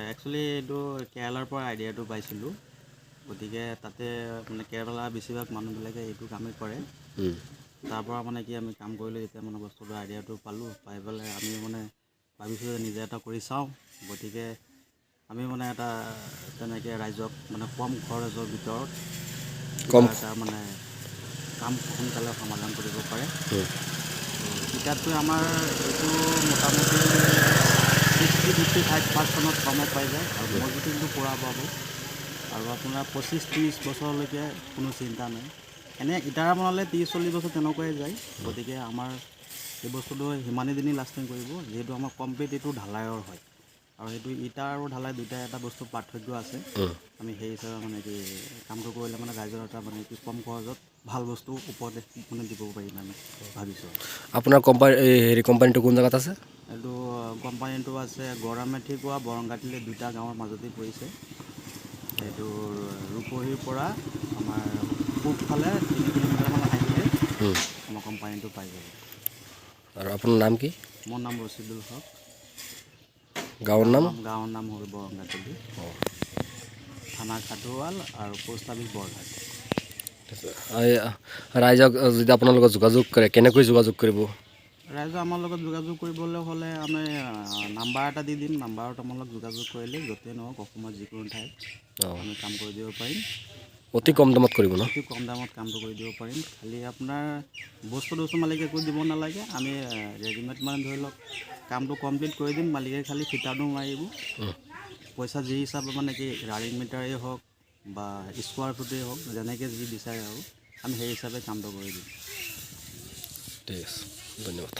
Actually এইটো কেৰালাৰ পৰা আইডিয়াটো পাইছিলোঁ, গতিকে তাতে মানে কেৰালা বেছিভাগ মানুহবিলাকে এইটো কামেই কৰে। তাৰ পৰা মানে কি আমি কাম কৰিলোঁ, যেতিয়া মানে বস্তুটো আইডিয়াটো পালোঁ, পাই পেলাই আমি মানে ভাবিছোঁ যে নিজে এটা কৰি চাওঁ। গতিকে আমি মানে এটা তেনেকৈ ৰাইজক মানে কম খৰচৰ ভিতৰত এটা মানে কাম সোনকালে সমাধান কৰিব পাৰে। ইটাতকৈ আমাৰ এইটো মোটামুটি 60-55% কমত পাই যায় আৰু মজুতিটো পূৰা পাব। আৰু আপোনাৰ 25-30 বছৰলৈকে কোনো চিন্তা নাই। এনে ইটাৰা বনালে 30-40 বছৰ তেনেকুৱাই যায়। গতিকে আমাৰ এই বস্তুটো সিমানেই দিনেই লাষ্টিং কৰিব, যিহেতু আমাৰ কমপ্লিট এইটো ঢালাইৰ হয়। আৰু সেইটো ইটা আৰু ঢালাই দুয়োটাই এটা বস্তু পাৰ্থক্য আছে। আমি সেই হিচাপে মানে কি কামটো কৰিলে মানে ৰাইজৰ এটা মানে কি কম খৰচত ভাল বস্তু ওপৰতে মানে দিব পাৰিম আমি ভাবিছোঁ। আপোনাৰ কোম্পানীটো কোন জেগাত আছে? এইটো কোম্পানীটো আছে গড়ামেথিপুৱা বৰংগাতিলে দুটা গাঁৱৰ মাজতেই পৰিছে। এইটো ৰূপহীৰ পৰা আমাৰ পূবফালে 3 কিলোমিটাৰমান আহিলে আমাৰ কোম্পানীটো পাই যাব। আৰু আপোনাৰ নাম কি? মোৰ নাম ৰচিদুল হক। গাঁৱৰ নাম হ'ল বৰংগাতিলি, থানা খাটোৱাল আৰু পোষ্ট অফিচ বৰঘাট। ৰাইজক যদি আপোনাৰ লগত যোগাযোগ কৰে, কেনেকৈ যোগাযোগ কৰিব? ৰাইজে আমাৰ লগত যোগাযোগ কৰিবলৈ হ'লে আমি নাম্বাৰ এটা দি দিম। নাম্বাৰত আমাৰ লগত যোগাযোগ কৰিলে য'তেই নহওক অসমৰ যিকোনো ঠাইত আমি কাম কৰি দিব পাৰিম। অতি কম দামত কৰিব ন? অতি কম দামত কামটো কৰি দিব পাৰিম। খালি আপোনাৰ বস্তু মালিকে একো দিব নালাগে। আমি ৰেডিমেড মানে ধৰি লওক কামটো কমপ্লিট কৰি দিম, মালিকে খালি ফিটাটো মাৰিব। পইচা যি হিচাপে মানে কি ৰানিং মিটাৰেই হওক বা স্কোৱাৰ ফুটেই হওক, যেনেকৈ যি বিচাৰে আৰু আমি সেই হিচাপে কামটো কৰি দিম। ঠিক আছে, ধন্যবাদ।